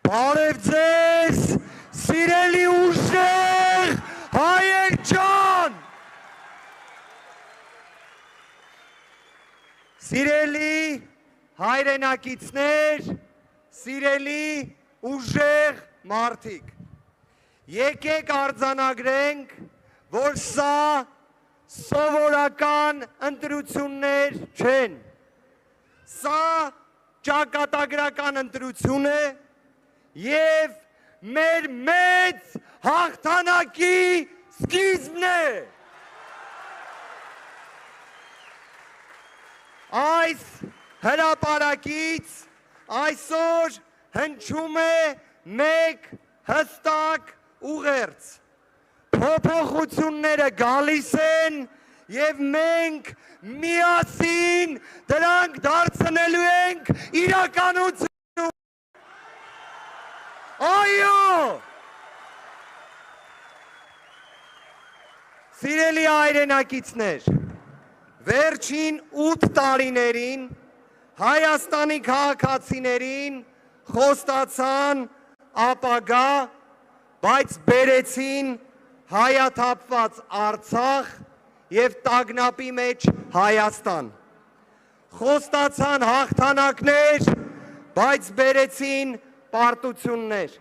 Բարև ձեզ, սիրելի ուժեղ հայեր ջան, սիրելի հայրենակիցներ, սիրելի ուժեղ մարդիկ, եկեք արձանագրենք, որ սա սովորական ընտրություններ չեն, սա ճակատագրական ընտրություն է և մեր մեծ հաղթանակի սկիզբն է։ Այս հրապարակից այսօր հնչում է մեկ հստակ ուղերձ։ Փոփոխությունները գալիս են և մենք միասին դրանք դարձնելու ենք իրականություն։ Այո! Սիրելի հայրենակիցներ, վերջին 8 տարիներին Հայաստանի քաղաքացիներին խոստացան ապագա, բայց բերեցին հայաթափված Արցախ և տագնապի մեջ Հայաստան։ Խոստացան հաղթանակներ, բայց բերեցին պարտություններ։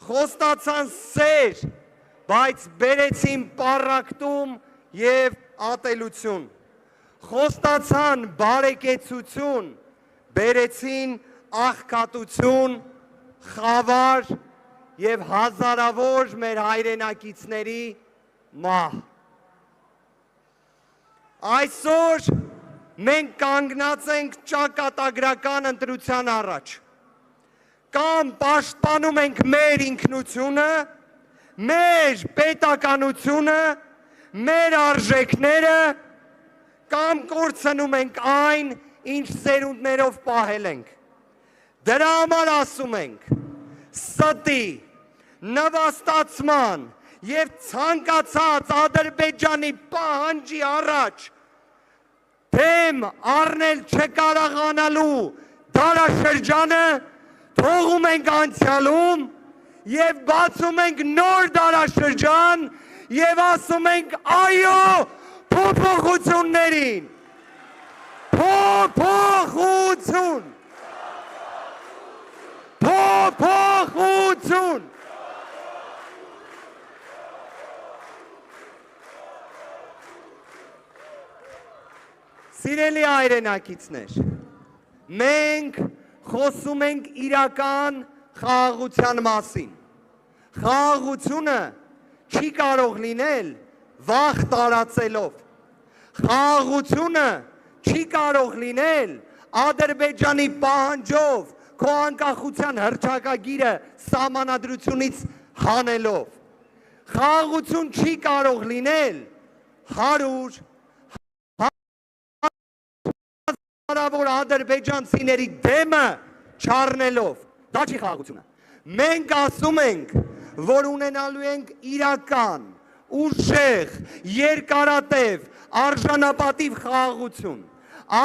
Խոստացան սեր, բայց բերեցին պառակտում և ատելություն։ Խոստացան բարեկեցություն, բերեցին աղքատություն, խավար և հազարավոր մեր հայրենակիցների մահ։ Այսօր մենք կանգնած ենք ճակատագրական ընտրության առաջ։ Կամ պաշտպանում ենք մեր ինքնությունը, մեր պետականությունը, մեր արժեքները, կամ կորցնում ենք այն, ինչ սերունդներով պահել ենք։ Դրա համար ասում ենք, ստի, նվաստացման և ցանկացած Ադրբեջանի պահանջի առաջ դեմ առնել չկարողանալու դարաշրջանը թողում ենք անցյալում և բացում ենք նոր դարաշրջան և ասում ենք այո փոփոխություններին։ Փոփոխություն։ Փոփոխություն։ Սիրելի հայրենակիցներ, մենք խոսում ենք իրական խաղաղության մասին։ Խաղաղությունը չի կարող լինել վախ տարածելով։ Խաղաղությունը չի կարող լինել Ադրբեջանի պահանջով քո անկախության հռչակագիրը սահմանադրությունից հանելով։ Խաղաղություն չի կարող լինել 100 հազարավոր ադրբեջանցիների դեմը չառնելով, դա չի խաղաղությունը։ Մենք ասում ենք, որ ունենալու ենք իրական, ուժեղ, երկարատև, արժանապատիվ խաղաղություն։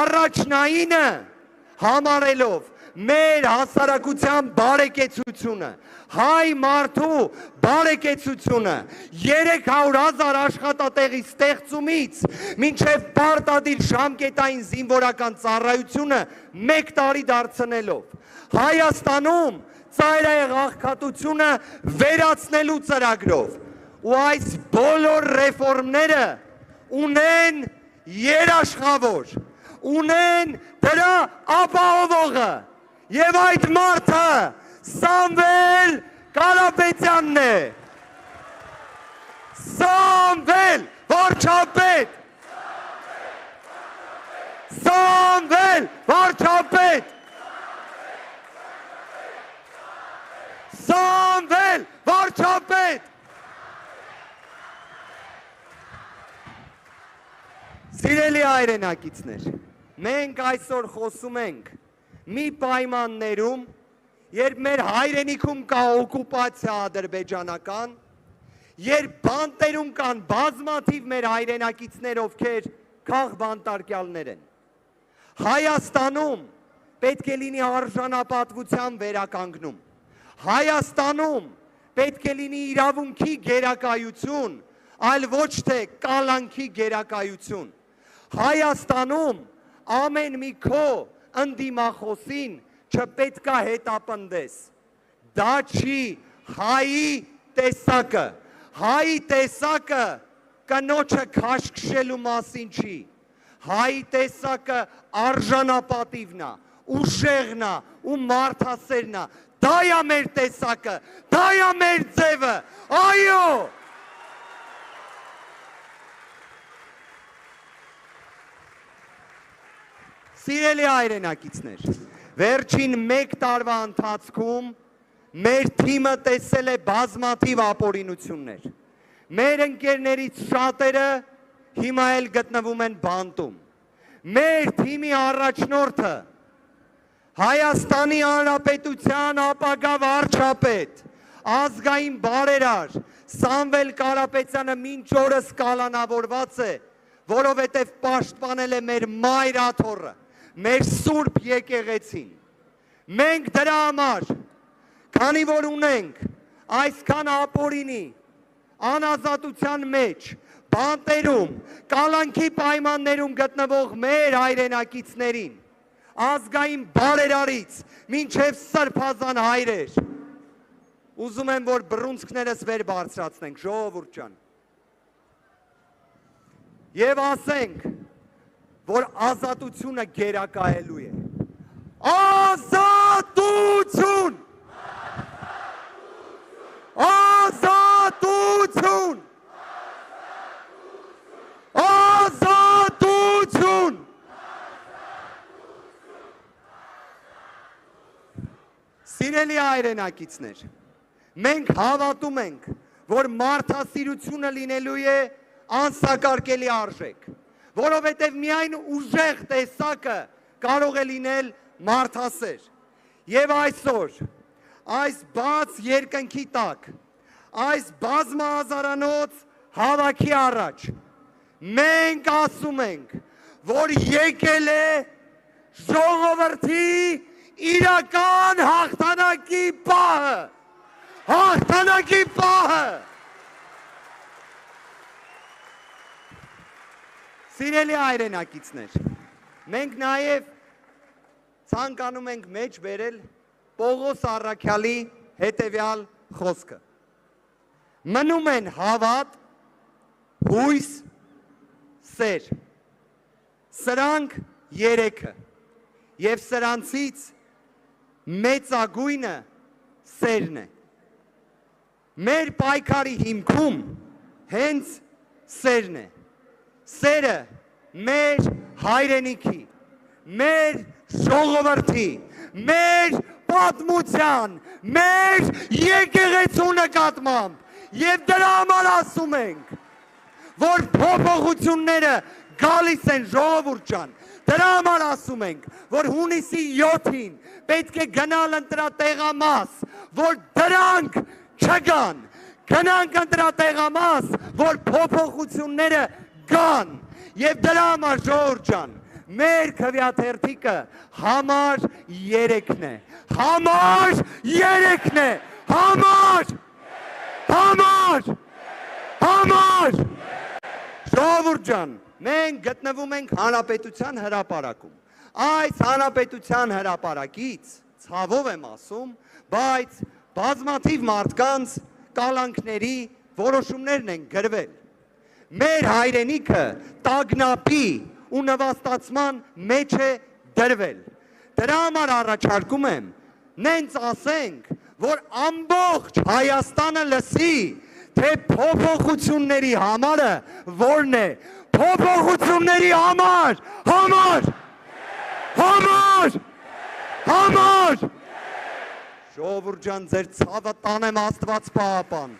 Առաջնայինը համարելով մեր հասարակության բարեկեցությունը, հայ մարդու բարեկեցությունը, 300,000 աշխատատեղի ստեղծումից մինչև պարտադիր ժամկետային զինվորական ծառայությունը 1 տարի դարձնելով, Հայաստանում ծայրահեղ աղքատությունը վերացնելու ծրագրով ու այս բոլոր ռեֆորմները ունեն երաշխավոր, ունեն դրա ապահովողը և այդ մարդը Սամվել Կարապետյանն է։ Սամվել վարչապետ։ Սամվել վարչապետ։ Սամվել վարչապետ։ Սիրելի հայրենակիցներ, մենք այսօր խոսում ենք մի պայմաններում, երբ մեր հայրենիքում կա օկուպացիա ադրբեջանական, երբ բանտերում կան բազմաթիվ մեր հայրենակիցներ, ովքեր քաղբանտարկյալներ են։ Հայաստանում պետք է լինի արժանապատվության վերականգնում։ Հայաստանում պետք է լինի իրավունքի գերակայություն, այլ ոչ թե կալանքի գերակայություն։ Հայաստանում ամեն մի քո ընդդիմախոսին չպետք է հետապնդես։ Դա չի հայի տեսակը։ Հայի տեսակը կնոջը քաշքշելու մասին չի։ Հայի տեսակը արժանապատիվն է, ուժեղն է ու մարդասերն է։ Դա է մեր տեսակը, դա է մեր ձևը, այո։ Սիրելի հայրենակիցներ, վերջին 1 տարվա ընթացքում մեր թիմը տեսել է բազմաթիվ ապօրինություններ։ Մեր ընկերներից շատերը հիմա էլ գտնվում են բանտում։ Մեր թիմի առաջնորդը Հայաստանի Հանրապետության ապագա վարչապետ, ազգային բարերար Սամվել Կարապետյանը մինչ օրս կալանավորված է, որովհետև պաշտպանել է մեր մայր աթոռը, մեր սուրբ եկեղեցին։ Մենք դրա համար, քանի որ ունենք այսքան ապօրինի, անազատության մեջ, բանտերում, կալանքի պայմաններում գտնվող մեր հայրենակիցներին, ազգային բարերարից մինչև սրբազան հայրեր, ուզում եմ, որ բռունցքներս վեր բարձրացնենք, ժողովուրդ ջան, եւ ասենք, որ ազատությունը գերակայելու է։ Ազատություն! Ազատություն! Ազատություն! Սիրելի հայրենակիցներ, մենք հավատում ենք, որ մարդասիրությունը լինելու է անսակարկելի արժեք, որովհետև միայն ուժեղ տեսակը կարող է լինել մարդասեր։ Եվ այսօր, այս բաց երկնքի տակ, այս բազմահազարանոց հավաքի առաջ, մենք ասում ենք, որ եկել է ժողովրդի իրական հաղթանակի պահը, հաղթանակի պահը։ Սիրելի հայրենակիցներ, մենք նաև ցանկանում ենք մեջ բերել Պողոս Առաքյալի հետևյալ խոսքը. մնում են հավատ, հույս, սեր, սրանք երեքը, և սրանցից մեծագույնը սերն է։ Մեր պայքարի հիմքում հենց սերն է։ Սերը մեր հայրենիքի, մեր ժողովրդի, մեր պատմության, մեր եկեղեցու նկատմամբ եւ դրա համար ասում ենք, որ փոփոխությունները գալիս են, ժողովուրդ ջան, դրա համար ասում ենք, որ հունիսի 7-ին պետք է գնալ ընտրատեղամաս, որ դրանք չգան, գնանք ընտրատեղամաս, որ փոփոխությունները գան, եւ դրա համար ժողովուրդ ջան, մեր քվեաթերթիկը համար 3-ն է, համար 3-ն է, համար ժողովուրդ ջան, մենք գտնվում ենք հանրապետության հրապարակում, այս հանրապետության հրապարակից, ցավով եմ ասում, բայց բազմաթիվ մարդկանց կալանքների որոշումներն են գրվել։ Մեր հայրենիքը տագնապի ու նվաստացման մեջ է դրվել։ Դրա համար առաջարկում եմ, նենց ասենք, որ ամբողջ Հայաստանը լսի, թե փոփոխությունների համարը որն է, փոփոխությունների համար, Ժողովուրդ ջան, ձեր ցավը տանեմ Աստված պահապան։